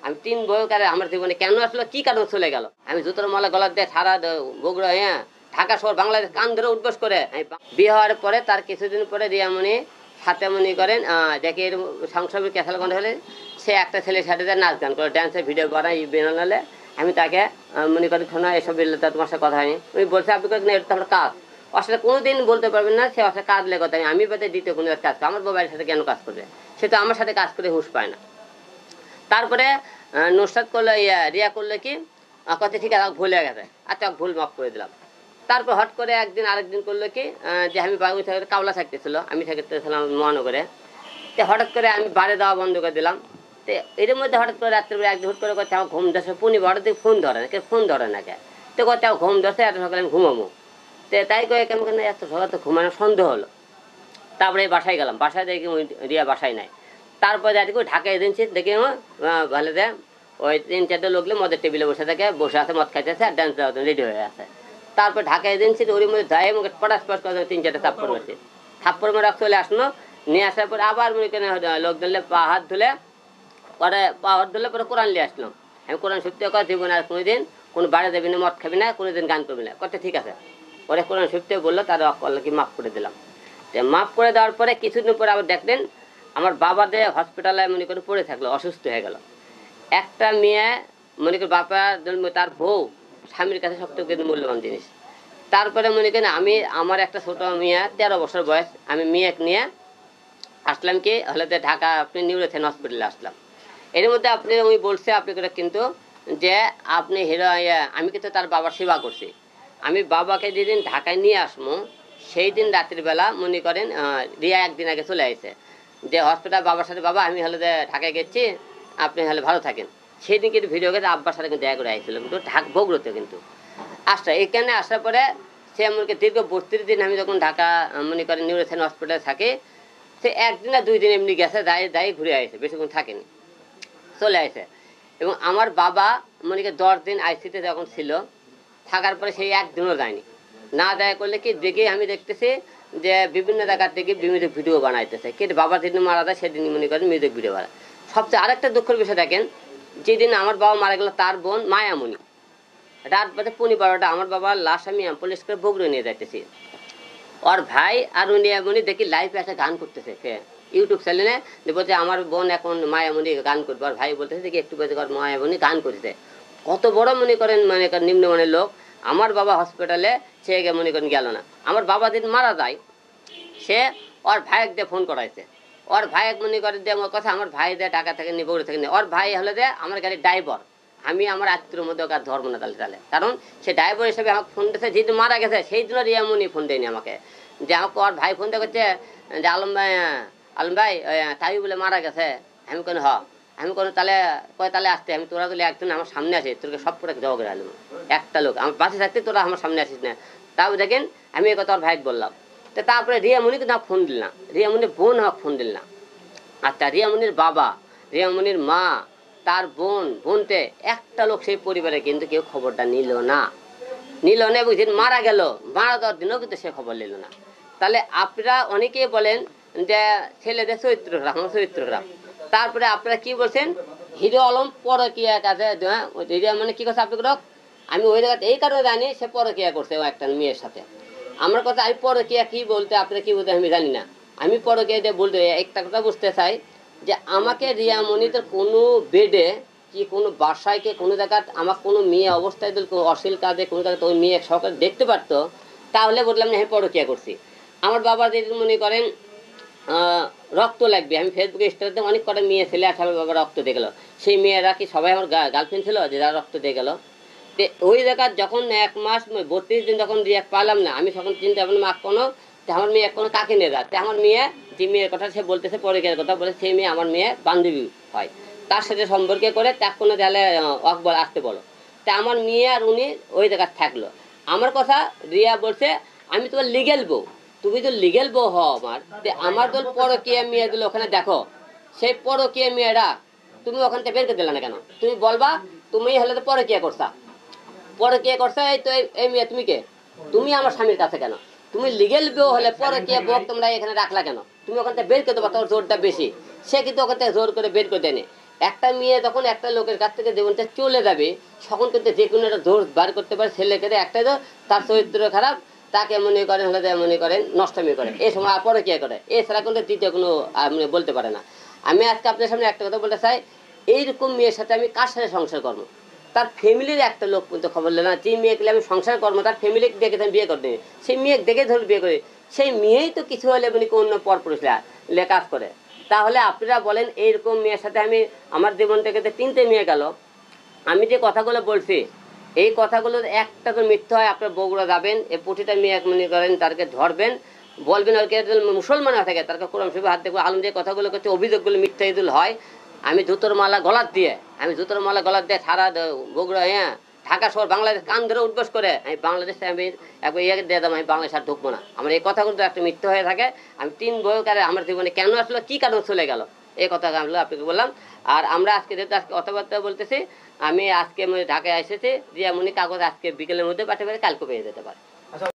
আমি 3 বছর আমার জীবনে কেন আসলো, কি কারণ চলে গেল। আমি জুতোর মালা গলার দিয়ে সারা বগুড়া ঢাকা শহর বাংলাদেশ কান ধরে উঠবস করে। বিয়ে হওয়ার পরে তার কিছুদিন পরে রিয়ামণি সাথে মনে করেন দেখে সংসার ক্যাসাল গন্ড হলে সে একটা ছেলের সাথে নাচ গান করে, ড্যান্সের ভিডিও বানাই বেনালে। আমি তাকে মনে করি শোনা এসব তোমার সাথে কথা হয়নি। উনি বলছে আপনি এটা তো আমার কাজ, আসলে কোনোদিন বলতে পারবেন না সে আসলে কাজ লেগে কথা আমি বাদে দ্বিতীয় কোনো কাজ করে আমার বাবার সাথে কেন কাজ করবে, সে তো আমার সাথে কাজ করে হুঁশ পায় না। তারপরে নুসরাত করলো রিয়া করলো কি কথা ঠিক আছে ভুলে গেছে, আচ্ছা ভুল মাফ করে দিলাম। তারপর হট করে একদিন আরেকদিন করলো কি যে আমি ওই থেকে কাওলা থাকতেছিল, আমি থাকতেছিলাম মহানগরে। তো হঠাৎ করে আমি বাড়ি দেওয়া বন্ধ করে দিলাম। তো এর মধ্যে হঠাৎ করে রাত্রে একদিন হুট করে করছে আমার ঘুম ধরছে, পুনি হঠাৎ ফোন ধরে না, ফোন ধরে না কে, তো করছে আমার ঘুম ধরছে এত সকালে আমি ঘুমাবো। তো তাই করে কেমন কেন এত সকালে তো ঘুমানোর সন্দেহ হলো। তারপরে বাসায় গেলাম, বাসায় দেখি রিয়া বাসায় নাই। তারপরে দেখি ঢাকা এজেন্সি দেখি ভালো দেয় ওই 3-4টে লোকলে মদের টেবিলে বসে থাকে, বসে আছে মদ খাইতেছে আর ডান্স রেডি হয়ে আছে। তারপর ঢাকা এজেন্সির ওর মধ্যে দায় মুখে পটাশ পটাশ করে 3-4টে থাপ্পড় মারছে। থাপ্পড় মারা চলে আসলো, নিয়ে আসার পরে আবার মনে করেন লোক ধরলে পা হাত ধুলে পরে পা হাত ধুলে পরে কোরআন নিয়ে আসলাম। আমি কোরআন সত্যি কথা জীবনে আর কোনোদিন কোনো বাড়ি দেবি না, মদ খাবি না, কোনোদিন গান করবি না, কথা ঠিক আছে। পরে কোরআন সত্যি বললো, তার কি মাফ করে দিলাম। মাফ করে দেওয়ার পরে কিছুদিন পরে আবার দেখলেন আমার বাবা দিয়ে হসপিটালে মনে করে পড়ে থাকলো, অসুস্থ হয়ে গেল। একটা মেয়ে মনে করি বাবা তার বউ স্বামীর কাছে সবথেকে কিন্তু মূল্যবান জিনিস। তারপরে মনে করেন আমি আমার একটা ছোটো মেয়ে 13 বছর বয়স, আমি মেয়েকে নিয়ে আসলাম কি হলে ঢাকা আপনি নিউরোথেন হসপিটালে আসলাম। এর মধ্যে আপনি উনি বলছে আপনি করে কিন্তু যে আপনি হিরো আমি কিন্তু তার বাবার সেবা করছি। আমি বাবাকে যেদিন ঢাকায় নিয়ে আসবো সেই দিন রাত্রিবেলা মনে করেন রিয়া একদিন আগে চলে আসছে যে হসপিটাল বাবার সাথে বাবা আমি হলে ঢাকায় গেছি আপনি হলে ভালো থাকেন। সেই দিন কিন্তু ভিডিও গেছে আব্বার সাথে কিন্তু দেখা করে আসছিল কিন্তু বগুড়াতে কিন্তু আসটা এখানে আসার পরে সে এমনকি দীর্ঘ 32 দিন আমি যখন ঢাকা মনে করেন নিউরোথেন হসপিটালে থাকি, সে 1 দিন আর 2 দিন এমনি গেছে দাঁড়িয়ে ঘুরে আসে, বেশিক্ষণ থাকেনি, চলে আসে। এবং আমার বাবা মনে করি 10 দিন আইসিতে যখন ছিল থাকার পরে সেই একদিনও যায়নি। না দেখা করলে কি দেখে আমি দেখতেছি যে বিভিন্ন জায়গার থেকে মিউজিক ভিডিও বানাইতেছে, কিন্তু বাবা যেদিন মারা যায় সেদিন মনে করেন মিউজিক ভিডিও বানায়। সবচেয়ে আরেকটা দুঃখের বিষয় দেখেন, যেদিন আমার বাবা মারা গেল তার বোন মায়ামণি রাত বাজে 12:15 আমার বাবার লাশ আমি পুলিশ করে বগুড়ে নিয়ে যাইতেছি। ওর ভাই আর উনি দেখি লাইভে একটা গান করতেছে ইউটিউব চ্যানেলে, যে বলছে আমার বোন এখন মায়ামণি গান করবে। আর ভাই বলতেছে দেখি একটু বেশি মায়ামণি গান করতেছে। কত বড় মনে করেন নিম্নমানের লোক। আমার বাবা হসপিটালে সে মনে করেন গেল না। আমার বাবা যেদিন মারা যায় সে ওর ভাইক দিয়ে ফোন করাইছে। ওর ভাইক মনে করে যে আমার কথা আমার ভাই দেয় টাকা থেকে নিয়ে বগুড়া থেকে নিয়ে, ওর ভাই হলে যে আমার গাড়ির ড্রাইভার, আমি আমার আত্মীয়র মধ্যে ওকে ধর্ম না তাহলে। কারণ সে ড্রাইভার হিসেবে আমাকে ফোন দিয়েছে, যেদিন মারা গেছে সেই দিনও রিয়ামণি ফোন দেয়নি আমাকে, যে আমাকে ওর ভাই ফোন দিয়ে করছে যে আলম ভাই তাই বলে মারা গেছে। আমি কোনো আমি কোনো তাহলে তাহলে আসতে আমি তোরা তুলে একদিন আমার সামনে আসে তোকে সব করে জবাব করে আলম, একটা লোক আমার পাশে থাকতে তোরা আমার সামনে আসিস না। তাও দেখেন আমি এ কথা ওর ভাইকে বললাম। তো তারপরে রিয়ামণিকে না ফোন দিল না, রিয়ামণির বোন আমাকে ফোন দিল না। আচ্ছা রিয়ামণির বাবা, রিয়ামণির মা, তার বোনতে একটা লোক সেই পরিবারে কিন্তু কেউ খবরটা নিল না এবং যেদিন মারা গেল মারা যাওয়ার দিনও কিন্তু সে খবর নিল না। তাহলে আপনারা অনেকেই বলেন যে ছেলেদের চরিত্র খারাপ, আমার চরিত্র খারাপ। তারপরে আপনারা কি বলছেন হিরো আলম পরকীয়া কাজে মানে কি করছে আপনি আমি ওই জায়গাতে এই কারণে জানি সে পরকীয়া করছে ও একটা মেয়ের সাথে। আমার কথা আমি পরকীয়া কি বলতে আপনারা কি বলতে আমি জানি না। আমি পরকীয়া বলতে একটা কথা বুঝতে চাই যে আমাকে রিয়ামণিতে কোনো বেডে কি কোনো বাসায় কে কোনো জায়গায় আমার কোনো মেয়ে অবস্থায় অশ্লীল কাজে কোনো জায়গায় ওই মেয়ে সরকার দেখতে পারতো তাহলে বললাম না আমি পরকীয়া করছি। আমার বাবা যদি মনে করেন রক্ত লাগবে, আমি ফেসবুকে স্ট্যাটাসে অনেক কটা মেয়ে ছেলে আসে আমার বাবা রক্ত দিয়ে গেলো, সেই মেয়েরা কি সবাই আমার গার্লফ্রেন্ড ছিল যে যারা রক্ত দিয়ে গেলো। তো ওই জায়গায় যখন 1 মাস 32 দিন যখন রিয়াক্ট পালাম না আমি তখন চিন্তা ভাবলাম কোনো আমার মেয়ে কোনো কাকে নিয়ে যাচ্ছে। আমার মেয়ে যে মেয়ের কথা সে বলতেছে পরকীয়ার কথা বলে সেই মেয়ে আমার মেয়ে বান্ধবী হয়, তার সাথে সম্পর্কে করে তার কোনো তাহলে অকবল আসতে বলো। তা আমার মেয়ে আর উনি ওই জায়গায় থাকলো। আমার কথা রিয়া বলছে আমি তোমার লিগেল বউ, তুমি তো লিগেল বউ হও আমার তো পরকীয়া মেয়ে দিল ওখানে দেখো সেই পরকীয়া মেয়েরা তুমি ওখান থেকে বের করে দিলে না কেন? তুমি বলবা তুমি হলে তো পরকীয়া করছা এই তো এই মেয়ে তুমি কে? তুমি আমার স্বামীর কাছে কেন? তুমি লিগেল বউ হলে পরকীয়া বউ তোমরা এখানে রাখলা কেন? তুমি ওখান থেকে বের করে দেবা, তোর জোরটা বেশি। সে কিন্তু ওখান থেকে জোর করে বের করে দেয়নি। একটা মেয়ে তখন একটা লোকের কাছ থেকে জীবনটা চলে যাবে, তখন কিন্তু যে কোনো একটা দোষ বার করতে পারে ছেলেকে, একটাই তো তার চরিত্র খারাপ, তাকে মনে করেন হলে মনে করেন নষ্টমী করে, এই সময় পরে কে করে, এছাড়া কিন্তু দ্বিতীয় কোনো বলতে পারে না। আমি আজকে আপনার সামনে একটা কথা বলতে চাই, এইরকম মেয়ের সাথে আমি কার সাথে সংসার করবো? তার ফ্যামিলির একটা লোক কিন্তু খবর নেই না, যে মেয়েকে আমি সংসার করবো তার ফ্যামিলি দেখে আমি বিয়ে করে দিই, সেই মেয়ে দেখে ধরে বিয়ে করি, সেই মেয়েই তো কিছু হলে মানে অন্য পরপুরুষরা কাজ করে। তাহলে আপনারা বলেন এইরকম মেয়ের সাথে আমি আমার জীবন থেকে 3টে মেয়ে গেল, আমি যে কথাগুলো বলছি এই কথাগুলোর একটা তো মিথ্যা হয়, আপনার বগুড়া যাবেন, এই প্রতিটা মেয়ে এক মনে করেন তাকে ধরবেন, বলবেন আর কি মুসলমান থাকে তার কোরআন শরীফে হাত দেখবো, আলম যে কথাগুলো করছে অভিযোগগুলো মিথ্যা ইদুল হয়, আমি জুতোর মালা গলার দিয়ে সারা বগুড়া ঢাকা শহর বাংলাদেশ কান ধরে উদ্বোস করে আমি বাংলাদেশে আমি একবার ইয়ে দিয়ে দাম, আমি বাংলাদেশ আর ঢুকবো না। আমার এই কথাগুলো তো একটা মিথ্যা হয়ে থাকে। আমি 3 বছর আমার জীবনে কেন আসলো, কি কারণ চলে গেল, এই কথা আমি আপনাকে বললাম। আর আমরা আজকে যেহেতু আজকে কথাবার্তা বলতেছি, আমি আজকে ঢাকায় এসেছি যে এমনই কাগজ আজকে বিকেলের মধ্যে পাঠাতে পারে, কালকে পেয়ে যেতে পারে।